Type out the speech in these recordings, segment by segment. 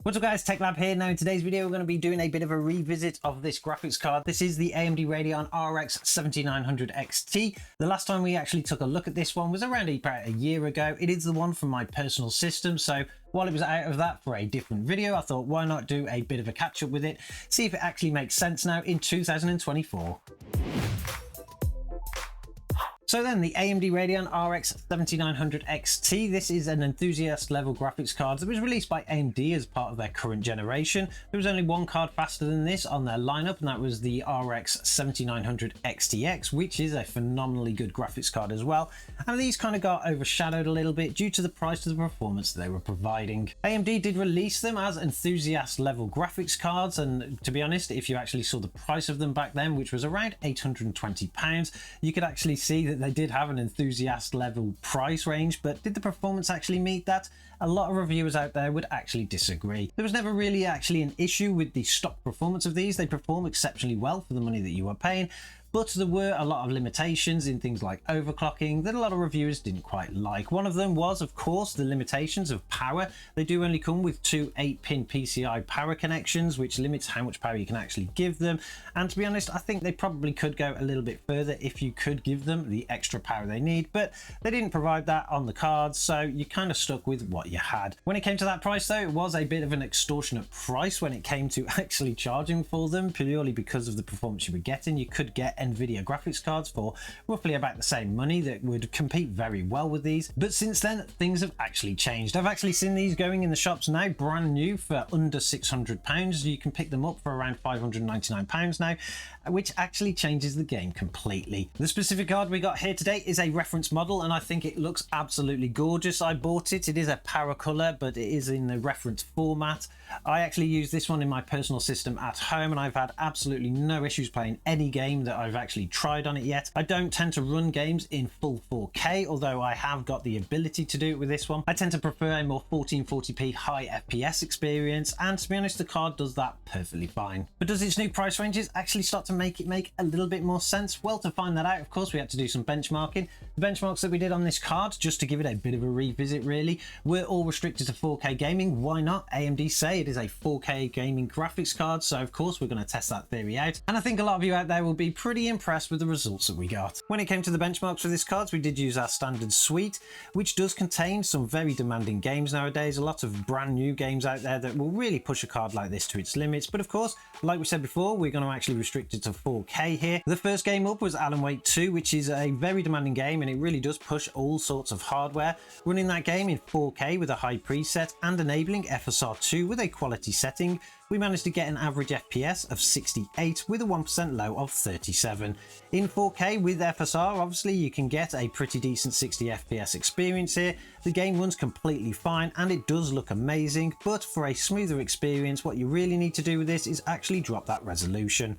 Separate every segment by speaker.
Speaker 1: What's up guys, TechLab here. Now in today's video we're going to be doing a bit of a revisit of this graphics card. This is the AMD Radeon RX 7900 XT. The last time we actually took a look at this one was around about a year ago. It is the one from my personal system, so while it was out of that for a different video, I thought why not do a bit of a catch up with it, see if it actually makes sense now in 2024. So then, the AMD Radeon RX 7900 XT, this is an enthusiast level graphics card that was released by AMD as part of their current generation. There was only one card faster than this on their lineup, and that was the RX 7900 XTX, which is a phenomenally good graphics card as well. And these kind of got overshadowed a little bit due to the price of the performance they were providing. AMD did release them as enthusiast level graphics cards, and to be honest, if you actually saw the price of them back then, which was around £820, you could actually see that they did have an enthusiast level price range, but did the performance actually meet that? A lot of reviewers out there would actually disagree. There was never really actually an issue with the stock performance of these. They perform exceptionally well for the money that you are paying, but there were a lot of limitations in things like overclocking that a lot of reviewers didn't quite like. One of them was, of course, the limitations of power. They do only come with two 8-pin PCI power connections, which limits how much power you can actually give them. And to be honest, I think they probably could go a little bit further if you could give them the extra power they need, but they didn't provide that on the cards, so you kind of stuck with what you had. When it came to that price though, it was a bit of an extortionate price when it came to actually charging for them, purely because of the performance you were getting. You could get NVIDIA graphics cards for roughly about the same money that would compete very well with these, but since then things have actually changed. I've actually seen these going in the shops now brand new for under £600. You can pick them up for around £599 now, which actually changes the game completely. The specific card we got here today is a reference model, and I think it looks absolutely gorgeous. I bought it. It is a power color, but it is in the reference format. I actually use this one in my personal system at home, and I've had absolutely no issues playing any game that I've actually tried on it yet. I don't tend to run games in full 4K, although I have got the ability to do it with this one. I tend to prefer a more 1440p high FPS experience, and to be honest, the card does that perfectly fine. But does its new price ranges actually start to make it make a little bit more sense? Well, to find that out, of course, we had to do some benchmarking. The benchmarks that we did on this card, just to give it a bit of a revisit really, were all restricted to 4K gaming. Why not? AMD say it is a 4K gaming graphics card, so of course we're going to test that theory out, and I think a lot of you out there will be pretty impressed with the results that we got. When it came to the benchmarks for this card, we did use our standard suite, which does contain some very demanding games nowadays. A lot of brand new games out there that will really push a card like this to its limits, but of course, like we said before, we're going to actually restrict it to 4K here. The first game up was Alan Wake 2, which is a very demanding game, and it really does push all sorts of hardware. Running that game in 4K with a high preset and enabling FSR2 with a quality setting, we managed to get an average FPS of 68 with a 1% low of 37. In 4K with FSR, obviously you can get a pretty decent 60 FPS experience here. The game runs completely fine and it does look amazing, but for a smoother experience, what you really need to do with this is actually drop that resolution.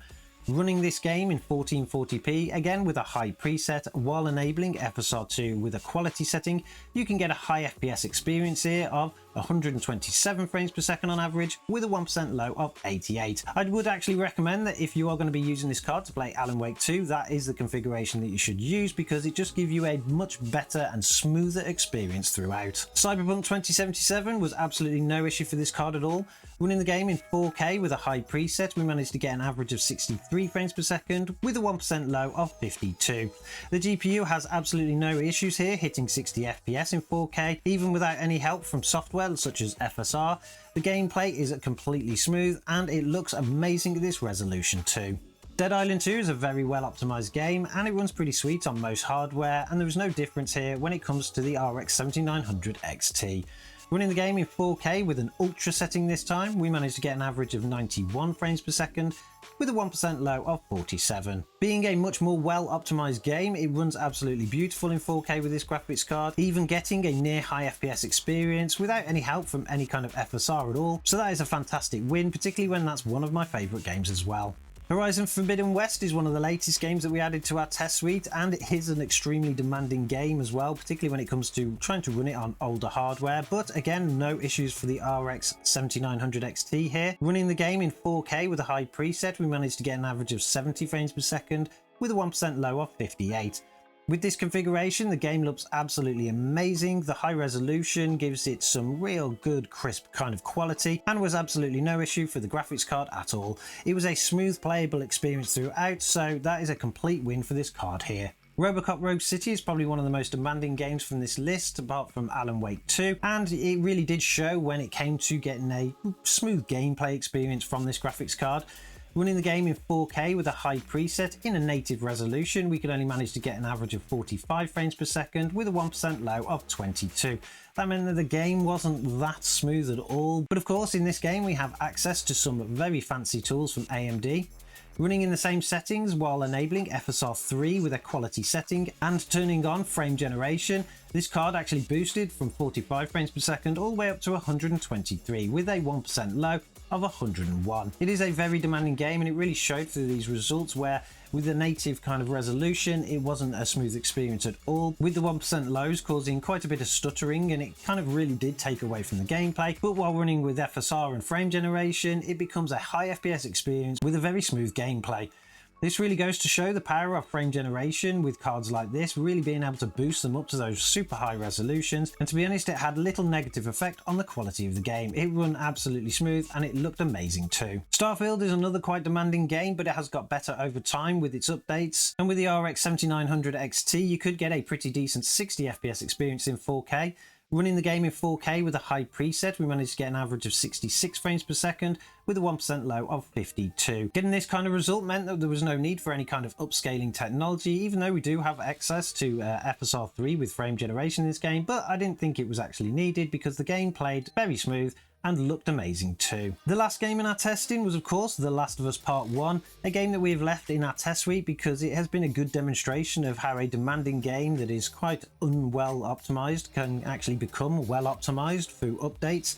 Speaker 1: Running this game in 1440p, again with a high preset, while enabling FSR2 with a quality setting, you can get a high FPS experience here of 127 frames per second on average with a 1% low of 88. I would actually recommend that if you are going to be using this card to play Alan Wake 2, that is the configuration that you should use, because it just gives you a much better and smoother experience throughout. Cyberpunk 2077 was absolutely no issue for this card at all. Running the game in 4K with a high preset, we managed to get an average of 63 frames per second with a 1% low of 52. The GPU has absolutely no issues here, hitting 60 FPS in 4K, even without any help from software such as FSR. The gameplay is completely smooth and it looks amazing at this resolution too. Dead Island 2 is a very well optimized game and it runs pretty sweet on most hardware, and there is no difference here when it comes to the RX 7900 XT. Running the game in 4K with an ultra setting this time, we managed to get an average of 91 frames per second with a 1% low of 47. Being a much more well optimized game, it runs absolutely beautiful in 4K with this graphics card, even getting a near high FPS experience without any help from any kind of FSR at all. So that is a fantastic win, particularly when that's one of my favorite games as well. Horizon Forbidden West is one of the latest games that we added to our test suite, and it is an extremely demanding game as well, particularly when it comes to trying to run it on older hardware, but again, no issues for the RX 7900 XT here. Running the game in 4K with a high preset, we managed to get an average of 70 frames per second with a 1% low of 58. With this configuration, the game looks absolutely amazing. The high resolution gives it some real good crisp kind of quality and was absolutely no issue for the graphics card at all. It was a smooth playable experience throughout, so that is a complete win for this card here. RoboCop Rogue City is probably one of the most demanding games from this list, apart from Alan Wake 2, and it really did show when it came to getting a smooth gameplay experience from this graphics card. Running the game in 4K with a high preset in a native resolution, we could only manage to get an average of 45 frames per second with a 1% low of 22. That meant that the game wasn't that smooth at all, but of course in this game we have access to some very fancy tools from AMD. Running in the same settings while enabling FSR 3 with a quality setting and turning on frame generation, this card actually boosted from 45 frames per second all the way up to 123 with a 1% low of 101. It is a very demanding game and it really showed through these results where with the native kind of resolution it wasn't a smooth experience at all, with the 1% lows causing quite a bit of stuttering, and it kind of really did take away from the gameplay. But while running with FSR and frame generation, it becomes a high FPS experience with a very smooth gameplay. This really goes to show the power of frame generation with cards like this, really being able to boost them up to those super high resolutions, and to be honest it had little negative effect on the quality of the game. It ran absolutely smooth and it looked amazing too. Starfield is another quite demanding game, but it has got better over time with its updates, and with the RX 7900 XT you could get a pretty decent 60 FPS experience in 4K. Running the game in 4K with a high preset, we managed to get an average of 66 frames per second with a 1% low of 52. Getting this kind of result meant that there was no need for any kind of upscaling technology, even though we do have access to FSR 3 with frame generation in this game, but I didn't think it was actually needed because the game played very smooth and looked amazing too. The last game in our testing was of course The Last of Us Part 1, a game that we have left in our test suite because it has been a good demonstration of how a demanding game that is quite unwell optimized can actually become well optimized through updates.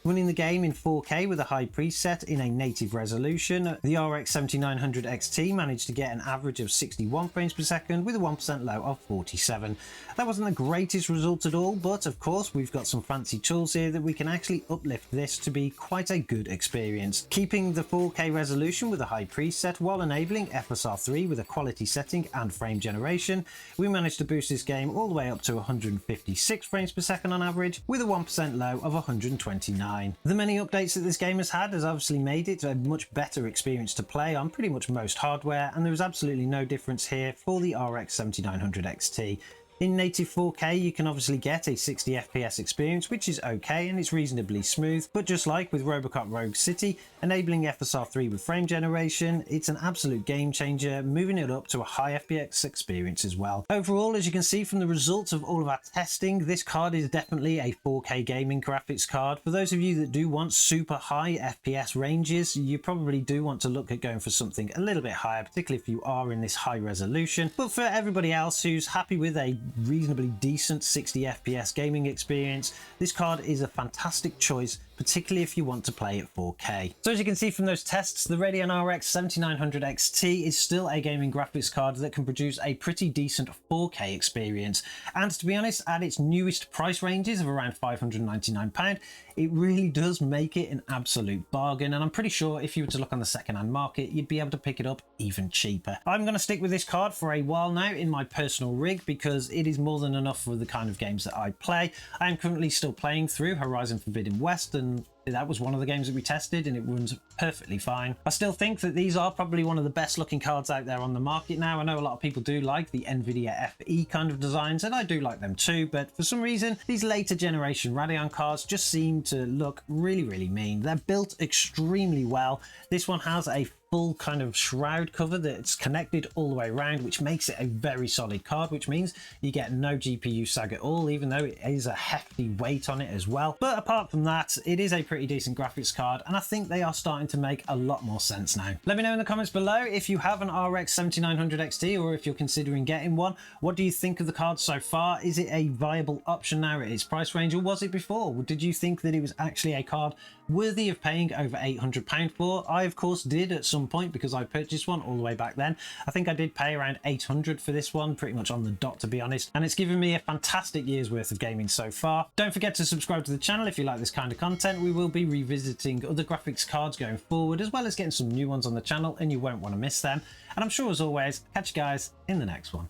Speaker 1: Running the game in 4K with a high preset in a native resolution, the RX 7900 XT managed to get an average of 61 frames per second with a 1% low of 47. That wasn't the greatest result at all, but of course we've got some fancy tools here that we can actually uplift this to be quite a good experience. Keeping the 4K resolution with a high preset while enabling FSR 3 with a quality setting and frame generation, we managed to boost this game all the way up to 156 frames per second on average with a 1% low of 129. The many updates that this game has had has obviously made it a much better experience to play on pretty much most hardware, and there was absolutely no difference here for the RX 7900 XT. In native 4K you can obviously get a 60 FPS experience, which is okay and it's reasonably smooth, but just like with RoboCop Rogue City, enabling FSR 3 with frame generation, it's an absolute game changer, moving it up to a high FPS experience as well. Overall, as you can see from the results of all of our testing, this card is definitely a 4K gaming graphics card. For those of you that do want super high FPS ranges, you probably do want to look at going for something a little bit higher, particularly if you are in this high resolution. But for everybody else who's happy with a reasonably decent 60 FPS gaming experience, this card is a fantastic choice, particularly if you want to play at 4K. So as you can see from those tests, the Radeon RX 7900 XT is still a gaming graphics card that can produce a pretty decent 4K experience. And to be honest, at its newest price ranges of around £599, it really does make it an absolute bargain. And I'm pretty sure if you were to look on the second-hand market, you'd be able to pick it up even cheaper. I'm going to stick with this card for a while now in my personal rig because it is more than enough for the kind of games that I play. I am currently still playing through Horizon Forbidden West, and that was one of the games that we tested and it runs perfectly fine. I still think that these are probably one of the best looking cards out there on the market now. I know a lot of people do like the Nvidia FE kind of designs, and I do like them too, but for some reason these later generation Radeon cards just seem to look really mean. They're built extremely well. This one has a full kind of shroud cover that's connected all the way around, which makes it a very solid card, which means you get no GPU sag at all, even though it is a hefty weight on it as well. But apart from that, it is a pretty decent graphics card, and I think they are starting to make a lot more sense now. Let me know in the comments below if you have an RX 7900 XT or if you're considering getting one. What do you think of the card so far? Is it a viable option now at its price range, or was it before? Did you think that it was actually a card worthy of paying over £800 for? I of course did at some point because I purchased one all the way back then. I think I did pay around £800 for this one, pretty much on the dot to be honest, and it's given me a fantastic year's worth of gaming so far. Don't forget to subscribe to the channel if you like this kind of content. We will be revisiting other graphics cards going forward, as well as getting some new ones on the channel, and you won't want to miss them. And I'm sure as always, catch you guys in the next one.